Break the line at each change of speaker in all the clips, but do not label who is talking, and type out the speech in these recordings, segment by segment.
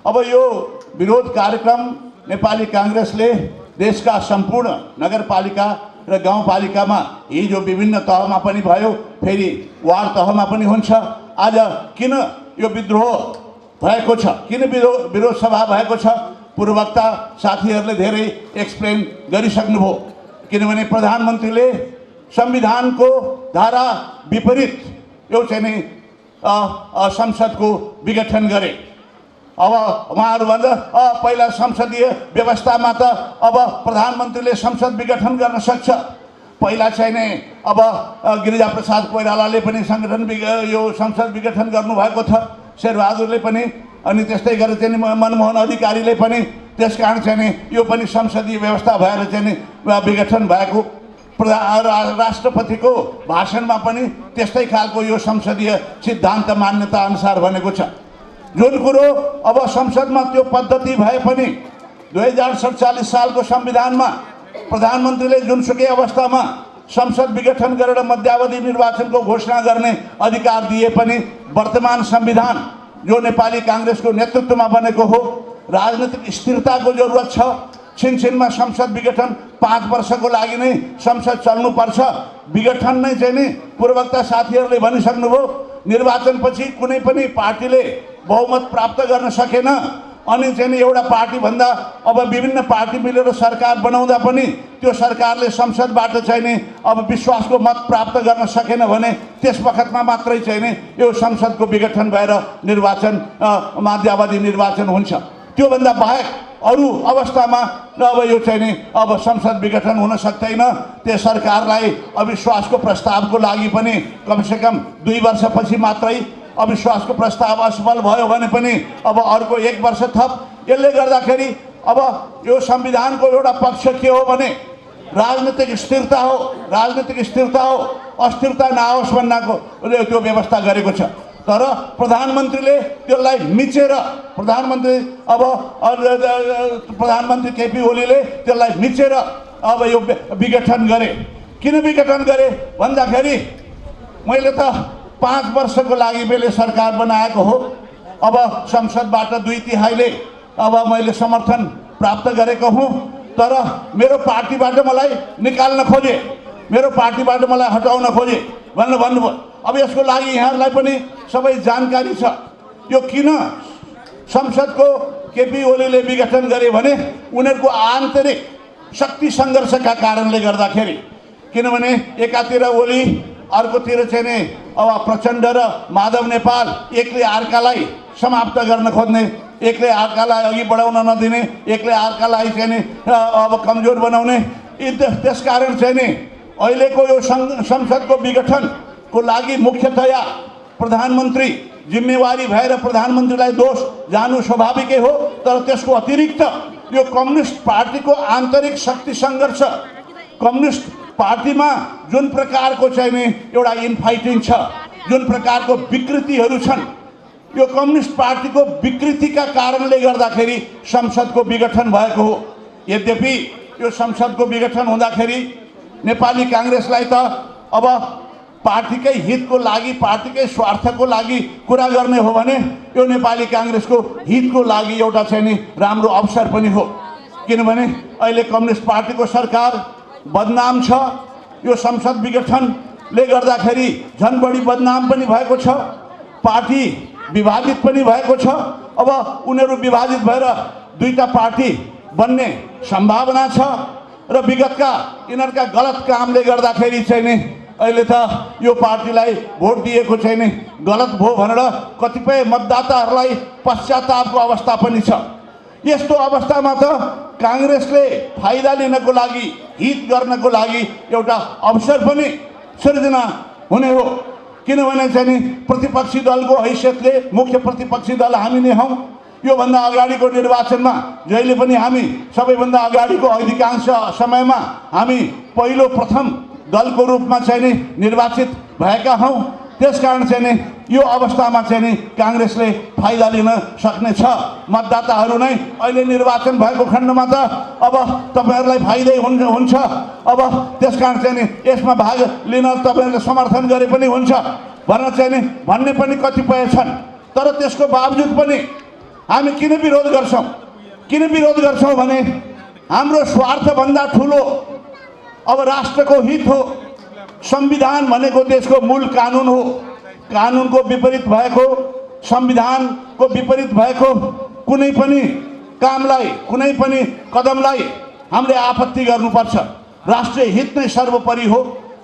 अब यो विरोध कार्यक्रम नेपाली कांग्रेसले देशका सम्पूर्ण नगरपालिका र गाउँपालिकामा हिजो विभिन्न तहमा पनि भयो, फेरि वार्ड तहमा पनि हुन्छ। आज किन यो विद्रोह भएको छ, किन विरोध सभा भएको छ, पूर्ववक्ता साथीहरूले धेरै एक्सप्लेन गरिसक्नुभयो। किनभने प्रधानमन्त्रीले संविधानको धारा विपरीत यो चाहिँ नि संसदको विघटन गरे। अब उहाँहरू भन्दा पहिला संसदीय व्यवस्थामा त अब प्रधानमन्त्रीले संसद विघटन गर्न सक्छ। पहिला चाहिँ नि अब गिरिजाप्रसाद कोइरालाले पनि यो संसद विघटन गर्नुभएको छ, शेरबहादुरले पनि, अनि त्यस्तै गरेर चाहिँ मनमोहन अधिकारीले पनि। त्यसकारण चाहिँ नि यो पनि संसदीय व्यवस्था भएर चाहिँ नि विघटन भएको। राष्ट्रपतिको भाषणमा पनि त्यस्तै खालको यो संसदीय सिद्धान्त मान्यता अनुसार भनेको छ। जुन कुरो अब संसदमा त्यो पद्धति भए पनि 2047 सालको संविधानमा प्रधानमन्त्रीले जुनसुकै अवस्थामा संसद विघटन गरेर मध्यावधि निर्वाचनको घोषणा गर्ने अधिकार दिए पनि वर्तमान संविधान जो नेपाली कांग्रेसको नेतृत्वमा बनेको हो, राजनीतिक स्थिरताको जरुरत छ। छिनछिनमा संसद विघटन 5 वर्षको लागि नै संसद चल्नुपर्छ। विघटन नै चाहिँ नि पूर्ववक्ता साथीहरूले भनिसक्नुभयो। निर्वाचनपछि कुनै पनि पार्टीले बहुमत प्राप्त गर्न सकेन, अनि चाहिँ नि एउटा पार्टी भन्दा अब विभिन्न पार्टी मिलेर सरकार बनाउँदा पनि त्यो सरकारले संसदबाट चाहिँ नि अब विश्वासको मत प्राप्त गर्न सकेन भने त्यस वखतमा मात्रै चाहिँ नि यो संसदको विघटन भएर निर्वाचन मध्यावधि निर्वाचन हुन्छ। त्योभन्दा बाहेक अरू अवस्थामा अब यो चाहिँ नि अब संसद विघटन हुन सक्दैन। त्यो सरकारलाई अविश्वासको प्रस्तावको लागि पनि कमसेकम 2 वर्षपछि मात्रै अविश्वासको प्रस्ताव असफल भयो भने पनि अब अर्को 1 वर्ष थप। यसले गर्दाखेरि अब यो संविधानको एउटा पक्ष के हो भने राजनीतिक स्थिरता हो, राजनीतिक स्थिरता हो, अस्थिरता नआओस् भन्नको त्यो व्यवस्था गरेको छ। तर प्रधानमन्त्रीले त्यसलाई मिचेर प्रधानमन्त्री केपी ओलीले त्यसलाई मिचेर अब यो विघटन गरे। किन विघटन गरे भन्दाखेरि मैले त 5 वर्षको लागि मैले सरकार बनाएको हो। अब संसदबाट 2/3 अब मैले समर्थन प्राप्त गरेको हुँ, तर मेरो पार्टीबाट मलाई निकाल्न खोजे, मेरो पार्टीबाट मलाई हटाउन खोजे भन्नुभयो। अब यसको लागि यहाँहरूलाई पनि सबै जानकारी छ। यो किन संसदको केपी ओलीले विघटन गरे भने उनीहरूको आन्तरिक शक्ति सङ्घर्षका कारणले गर्दाखेरि। किनभने एकातिर ओली, अर्कोतिर चाहिँ नि अब प्रचण्ड र माधव नेपाल एकले अर्कालाई समाप्त गर्न खोज्ने, एकले अर्कालाई अघि बढाउन नदिने, एकले अर्कालाई चाहिँ नि अब कमजोर बनाउने। त्यसकारण चाहिँ नि अहिलेको यो संसदको विघटनको लागि मुख्यतया प्रधानमन्त्री जिम्मेवारी भएर प्रधानमन्त्रीलाई दोष जानु स्वाभाविकै हो। तर त्यसको अतिरिक्त यो कम्युनिस्ट पार्टीको आन्तरिक शक्ति सङ्घर्ष, कम्युनिस्ट पार्टीमा जुन प्रकारको चाहिँ नि एउटा इनफाइटिङ छ, जुन प्रकारको विकृतिहरू छन्, यो कम्युनिस्ट पार्टीको विकृतिका कारणले गर्दाखेरि संसदको विघटन भएको हो। यद्यपि यो संसदको विघटन हुँदाखेरि नेपाली कांग्रेसलाई त अब पार्टीकै हितको लागि, पार्टीकै स्वार्थको लागि कुरा गर्ने हो भने यो नेपाली कांग्रेसको हितको लागि एउटा चाहिँ नि राम्रो अवसर पनि हो। किनभने अहिले कम्युनिस्ट पार्टीको सरकार बदनाम छ। यो संसद विघटनले गर्दाखेरि झन् बढी बदनाम पनि भएको छ। पार्टी विभाजित पनि भएको छ। अब उनीहरू विभाजित भएर 2टा पार्टी बन्ने सम्भावना छ र विगतका यिनीहरूका गलत कामले गर्दाखेरि चाहिँ नि अहिले त यो पार्टीलाई भोट दिएको चाहिँ नि गलत भयो भनेर कतिपय मतदाताहरूलाई पश्चातापको अवस्था पनि छ। यस्तो अवस्थामा त कांग्रेसले फाइदा लिनको लागि, हित गर्नको लागि एउटा अवसर पनि सृजना हुने हो। किनभने चाहिँ नि प्रतिपक्षी दलको हैसियतले, मुख्य प्रतिपक्षी दल हामी नै हौँ। योभन्दा अगाडिको निर्वाचनमा जहिले पनि हामी सबैभन्दा अगाडिको अधिकांश समयमा हामी पहिलो प्रथम दलको रूपमा चाहिँ नि निर्वाचित भएका हौँ। त्यसकारण चाहिँ नि यो अवस्थामा चाहिँ नि कांग्रेसले फाइदा लिन सक्ने छ। मतदाताहरू नै अहिले निर्वाचन भएको खण्डमा त अब तपाईहरुलाई फाइदै हुन्छ। अब त्यसकारण चाहिँ नि यसमा भाग लिन तपाईहरुले समर्थन गरे पनि हुन्छ भनेर चाहिँ नि भन्ने पनि कतिपय छन्। तर त्यसको बावजुद पनि हामी किन विरोध गर्छौं? किन विरोध गर्छौं भने हाम्रो स्वार्थभन्दा ठुलो अब राष्ट्रको हित हो। संविधान भनेको देशको मूल कानुन हो। कानुनको विपरीत भएको, संविधानको विपरीत भएको कुनै पनि कामलाई, कुनै पनि कदमलाई हामीले आपत्ति गर्नुपर्छ। राष्ट्रिय हित नै सर्वोपरि हो।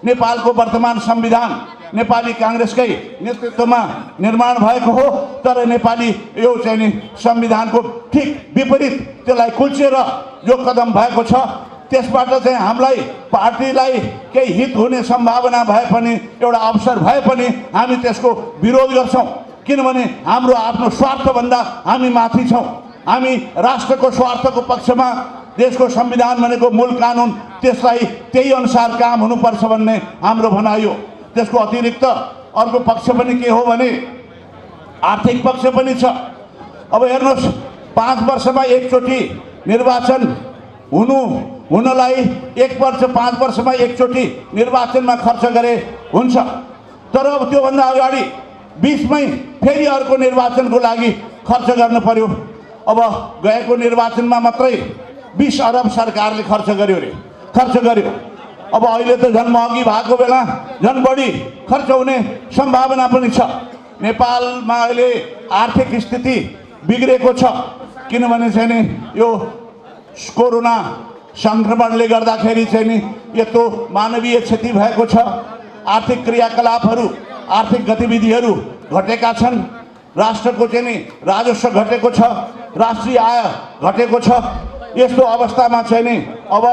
नेपालको वर्तमान संविधान नेपाली कांग्रेसकै नेतृत्वमा निर्माण भएको हो, तर नेपाली यो चाहिँ नि संविधानको ठीक विपरीत त्यसलाई कुल्चेर जो कदम भएको छ त्यसबाट चाहिँ हामीलाई पार्टीलाई केही हित हुने सम्भावना भए पनि, एउटा अवसर भए पनि हामी त्यसको विरोध गर्छौं। किनभने हाम्रो आफ्नो स्वार्थभन्दा हामी माथि छौं। हामी राष्ट्रको स्वार्थको पक्षमा, देशको संविधान भनेको मूल कानुन, त्यसलाई त्यही अनुसार काम हुनुपर्छ भन्ने हाम्रो भनाइ हो। त्यसको अतिरिक्त अर्को पक्ष पनि के हो भने आर्थिक पक्ष पनि छ। अब हेर्नुहोस्, 5 वर्षमा एकचोटि निर्वाचन हुनलाई 1 वर्ष 5 वर्षमा एकचोटि निर्वाचनमा खर्च गरे हुन्छ, तर अब त्योभन्दा अगाडि 20 मै फेरि अर्को निर्वाचनको लागि खर्च गर्नु पर्यो। अब गएको निर्वाचनमा मात्रै 20 अरब सरकारले खर्च गर्यो। अब अहिले त झन् महँगी भएको बेला झन् बढी खर्च हुने सम्भावना पनि छ। नेपालमा अहिले आर्थिक स्थिति बिग्रेको छ, किनभने चाहिँ नि यो कोरोना संक्रमणले गर्दाखेरि चाहिँ नि यत्रो मानवीय क्षति भएको छ। आर्थिक क्रियाकलापहरू, आर्थिक गतिविधिहरू घटेका छन्। राष्ट्रको चाहिँ नि राजस्व घटेको छ, राष्ट्रिय आय घटेको छ। यस्तो अवस्थामा चाहिँ नि अब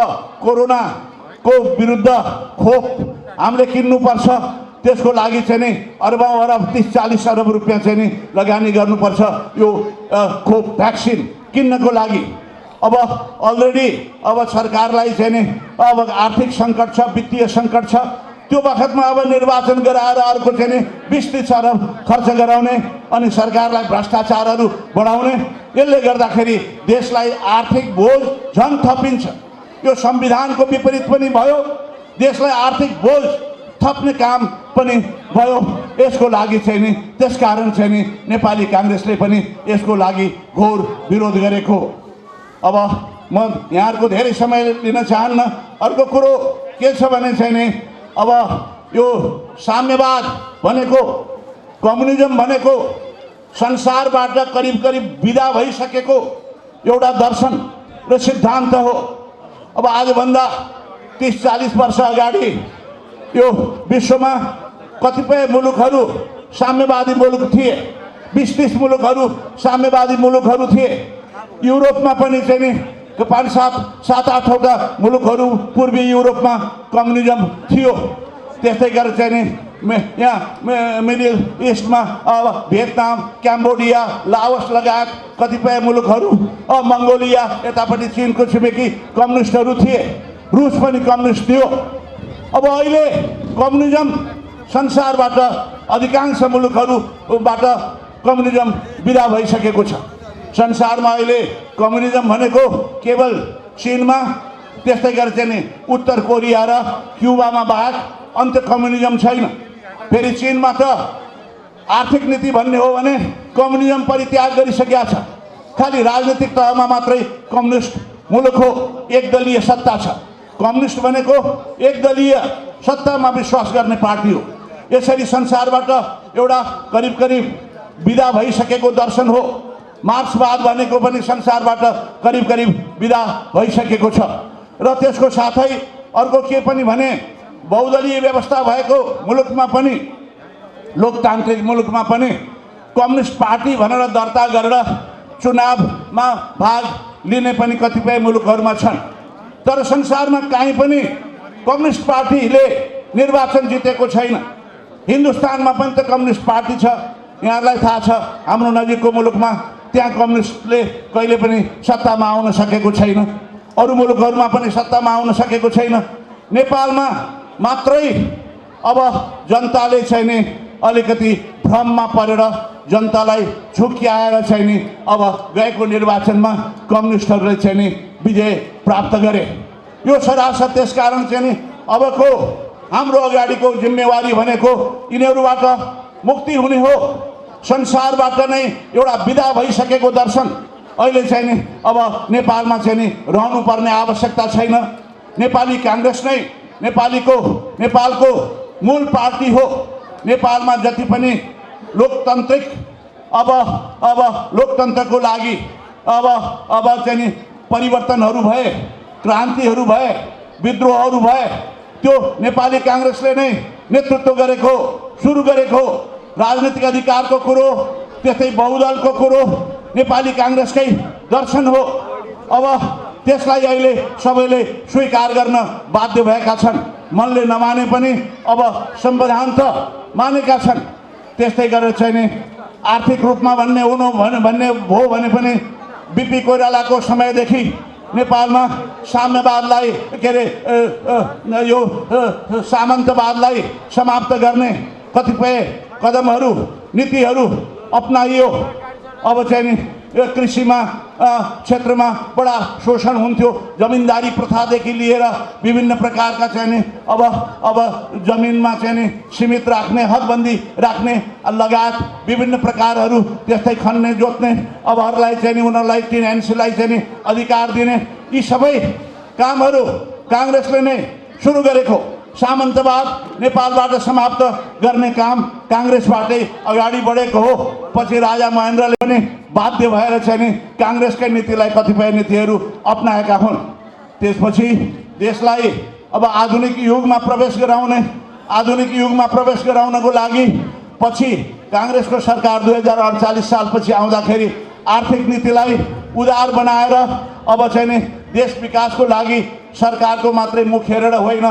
कोरोनाको विरुद्ध खोप हामीले किन्नुपर्छ। त्यसको लागि चाहिँ नि अरबौं अरब 30-40 अरब रुपियाँ चाहिँ नि लगानी गर्नुपर्छ यो खोप भ्याक्सिन किन्नको लागि। अब अलरेडी अब सरकारलाई चाहिँ नि अब आर्थिक सङ्कट छ, वित्तीय सङ्कट छ। त्यो बखतमा अब निर्वाचन गराएर अर्को चाहिँ नि 20-30 अरब खर्च गराउने अनि सरकारलाई भ्रष्टाचारहरू बढाउने, यसले गर्दाखेरि देशलाई आर्थिक बोझ झन् थपिन्छ। यो संविधानको विपरीत पनि भयो, देशलाई आर्थिक बोझ थप्ने काम पनि भयो। यसको लागि चाहिँ नि त्यसकारण चाहिँ नि नेपाली कांग्रेसले पनि यसको लागि घोर विरोध गरेको। अब म यहाँहरुको धेरै समय लिन चाहन्न। अर्को कुरो के छ भने चाहिँ नि अब यो साम्यवाद भनेको, कम्युनिजम भनेको संसारबाट करिब करिब विदा भइसकेको एउटा दर्शन र सिद्धान्त हो। अब आजभन्दा 30-40 वर्ष अगाडि यो विश्वमा कतिपय मुलुकहरू साम्यवादी मुलुक थिए, 20-30 मुलुकहरू साम्यवादी मुलुकहरू थिए। युरोपमा पनि चाहिँ नि 5-7-8वटा मुलुकहरू पूर्वी युरोपमा कम्युनिजम थियो। त्यस्तै गरेर चाहिँ नि यहाँ मिडल इस्टमा अब भियतनाम, क्याम्बोडिया, लाओस लगायत कतिपय मुलुकहरू, मङ्गोलिया, यतापट्टि चीनको छिमेकी कम्युनिस्टहरू थिए। रुस पनि कम्युनिस्ट थियो। अब अहिले कम्युनिजम संसारबाट अधिकांश मुलुकहरूबाट कम्युनिजम विदा भइसकेको छ। संसारमा अहिले कम्युनिजम भनेको केवल चीनमा, त्यस्तै गरेर चाहिँ नि उत्तर कोरिया र क्युबामा बाहेक अन्त्य कम्युनिजम छैन। फेरि चीनमा त आर्थिक नीति भन्ने हो भने कम्युनिजम परित्याग गरिसकेका छ। खालि राजनीतिक तहमा मात्रै कम्युनिस्ट मुलुक हो, एकदलीय सत्ता छ। कम्युनिस्ट भनेको एकदलीय सत्तामा विश्वास गर्ने पार्टी हो। यसरी संसारबाट एउटा करिब करिब विदा भइसकेको दर्शन हो। मार्क्सवाद भनेको पनि संसारबाट करिब करिब विदा भइसकेको छ। र त्यसको साथै अर्को के पनि भने बहुदलीय व्यवस्था भएको मुलुकमा पनि, लोकतान्त्रिक मुलुकमा पनि कम्युनिस्ट पार्टी भनेर दर्ता गरेर चुनावमा भाग लिने पनि कतिपय मुलुकहरूमा छन्। तर संसारमा कहीँ पनि कम्युनिस्ट पार्टीले निर्वाचन जितेको छैन। हिन्दुस्तानमा पनि त कम्युनिस्ट पार्टी छ, यहाँलाई थाहा छ। हाम्रो नजिकको मुलुकमा त्यहाँ कम्युनिस्टले कहिले पनि सत्तामा आउन सकेको छैन। अरू मुलुकहरूमा पनि सत्तामा आउन सकेको छैन। नेपालमा मात्रै अब जनताले चाहिँ नि अलिकति भ्रममा परेर जनतालाई झुक्क्याएर चाहिँ नि अब गएको निर्वाचनमा कम्युनिस्टहरूले चाहिँ नि विजय प्राप्त गरे। यो सरासर त्यसकारण चाहिँ नि अबको हाम्रो अगाडिको जिम्मेवारी भनेको यिनीहरूबाट मुक्ति हुने हो। संसारबाट नै एउटा विदा भइसकेको दर्शन अहिले चाहिँ नि अब नेपालमा चाहिँ नि रहनुपर्ने आवश्यकता छैन। नेपाली कांग्रेस नै नेपालको मूल पार्टी हो। नेपालमा जति पनि लोकतान्त्रिक अब लोकतन्त्रको लागि अब चाहिँ नि परिवर्तनहरू भए, क्रान्तिहरू भए, विद्रोहहरू भए, त्यो नेपाली कांग्रेसले नै नेतृत्व गरेको, सुरु गरेको राजनीतिक अधिकारको कुरो, त्यस्तै बहुदलको कुरो नेपाली कांग्रेसकै दर्शन हो। अब त्यसलाई अहिले सबैले स्वीकार गर्न बाध्य भएका छन्। मनले नमाने पनि अब संविधान त मानेका छन्। त्यस्तै गरेर चाहिँ नि आर्थिक रूपमा भन्ने भयो भने पनि बीपी कोइरालाको समयदेखि नेपालमा साम्यवादलाई के अरे यो सामन्तवादलाई समाप्त गर्ने कतिपय कदमहरू, नीतिहरू अपनाइयो। अब चाहिँ नि कृषिमा क्षेत्रमा बडा शोषण हुन्थ्यो। जमिनदारी प्रथादेखि लिएर विभिन्न प्रकारका चाहिँ नि अब जमिनमा चाहिँ नि सीमित राख्ने, हदबन्दी राख्ने लगायत विभिन्न प्रकारहरू, त्यस्तै खन्ने, जोत्ने अबहरूलाई चाहिँ नि उनीहरूलाई टिनेन्सीलाई चाहिँ नि अधिकार दिने, यी सबै कामहरू कांग्रेसले नै सुरु गरेको। सामन्तवाद नेपालबाट समाप्त गर्ने काम कांग्रेसबाटै अगाडि बढेको हो। पछि राजा महेन्द्रले पनि बाध्य भएर चाहिँ नि कांग्रेसकै नीतिलाई, कतिपय नीतिहरू अपनाएका हुन्। त्यसपछि देशलाई अब आधुनिक युगमा प्रवेश गराउनको लागि पछि कांग्रेसको सरकार 2048 सालपछि आउँदाखेरि आर्थिक नीतिलाई उदार बनाएर अब चाहिँ नि देश विकासको लागि सरकारको मात्रै मुख हेरेर होइन,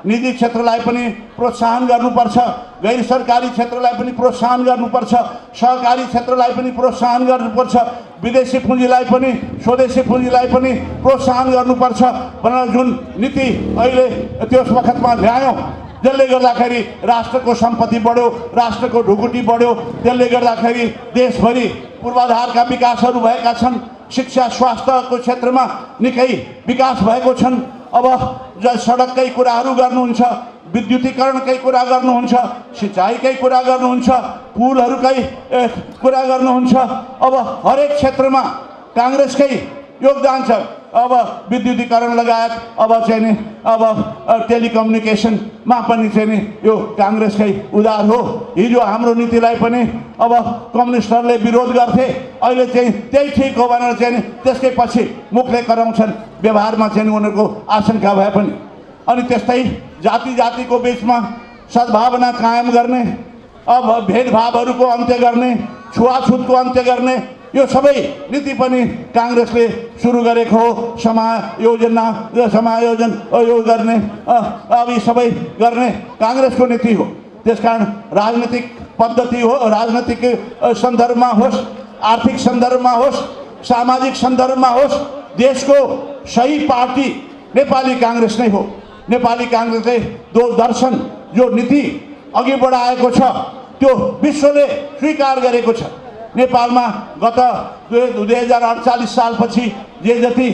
निजी क्षेत्रलाई पनि प्रोत्साहन गर्नुपर्छ, गैर सरकारी क्षेत्रलाई पनि प्रोत्साहन गर्नुपर्छ, सहकारी क्षेत्रलाई पनि प्रोत्साहन गर्नुपर्छ, विदेशी पुँजीलाई पनि स्वदेशी पुँजीलाई पनि प्रोत्साहन गर्नुपर्छ भनेर जुन नीति अहिले त्यस वखतमा ल्यायौँ, जसले गर्दाखेरि राष्ट्रको सम्पत्ति बढ्यो, राष्ट्रको ढुकुटी बढ्यो, त्यसले गर्दाखेरि देशभरि पूर्वाधारका विकासहरू भएका छन्। शिक्षा स्वास्थ्यको क्षेत्रमा निकै विकास भएको छन्। अब सडककै कुराहरू गर्नुहुन्छ, विद्युतीकरणकै कुरा गर्नुहुन्छ, सिँचाइकै कुरा गर्नुहुन्छ, पुलहरूकै कुरा गर्नुहुन्छ, अब हरेक क्षेत्रमा कांग्रेसकै योगदान छ। अब विद्युतीकरण लगायत अब चाहिँ नि अब टेलिकम्युनिकेसनमा पनि चाहिँ नि यो कांग्रेसकै उदार हो। हिजो हाम्रो नीतिलाई पनि अब कम्युनिस्टहरूले विरोध गर्थे, अहिले चाहिँ त्यही ठिक हो भनेर चाहिँ नि त्यसकै पछि मुखले कराउँछन्, व्यवहारमा चाहिँ उनीहरूको आशंका भए पनि। अनि त्यस्तै जातिको बीचमा सद्भावना कायम गर्ने, अब भेदभावहरूको अन्त्य गर्ने, छुवाछुतको अन्त्य गर्ने, यो सबै नीति पनि कांग्रेसले सुरु गरेको हो। समायोजन यो गर्ने, अब यी सबै गर्ने कांग्रेसको नीति हो। त्यसकारण राजनीतिक पद्धति हो, राजनीतिक सन्दर्भमा होस्, आर्थिक सन्दर्भमा होस्, सामाजिक सन्दर्भमा होस्, देशको सही पार्टी नेपाली कांग्रेस नै हो। नेपाली कांग्रेसले जो दर्शन, जो नीति अघि बढाएको छ, त्यो विश्वले स्वीकार गरेको छ। नेपालमा गत 2048 सालपछि जे जति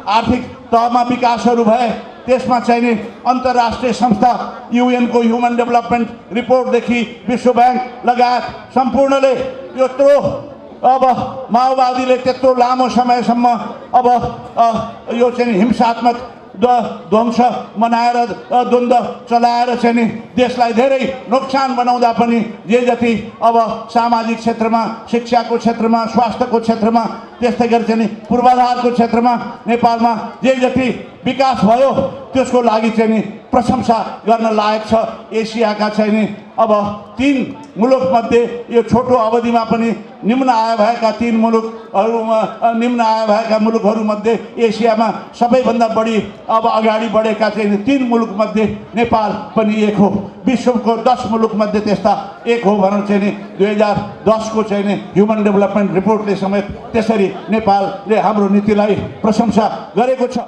आर्थिक तहमा विकासहरू भए, त्यसमा चाहिँ नि अन्तर्राष्ट्रिय संस्था UN को ह्युमन डेभलपमेन्ट रिपोर्टदेखि विश्व बैंक लगायत सम्पूर्णले यत्रो अब माओवादीले त्यत्रो लामो समयसम्म अब यो चाहिँ हिंसात्मक ध्वंस मनाएर द्वन्द्व चलाएर चाहिँ नि देशलाई धेरै नोक्सान बनाउँदा पनि जे जति अब सामाजिक क्षेत्रमा, शिक्षाको क्षेत्रमा, स्वास्थ्यको क्षेत्रमा, त्यस्तै गरी चाहिँ नि पूर्वाधारको क्षेत्रमा नेपालमा जे जति विकास भयो त्यसको लागि चाहिँ नि प्रशंसा गर्न लायक छ। एसियाका चाहिँ नि अब 3 मुलुकमध्ये यो छोटो अवधिमा पनि निम्न आय भएका 3 मुलुकहरूमा, निम्न आय भएका मुलुकहरूमध्ये एसियामा सबैभन्दा बढी अब अगाडि बढेका चाहिँ 3 मुलुकमध्ये नेपाल पनि एक हो। विश्वको 10 मुलुकमध्ये त्यस्ता एक हो भनेर चाहिँ नि 2010 को चाहिँ नि ह्युमन डेभलपमेन्ट रिपोर्टले समेत त्यसरी नेपालले हाम्रो नीतिलाई प्रशंसा गरेको छ।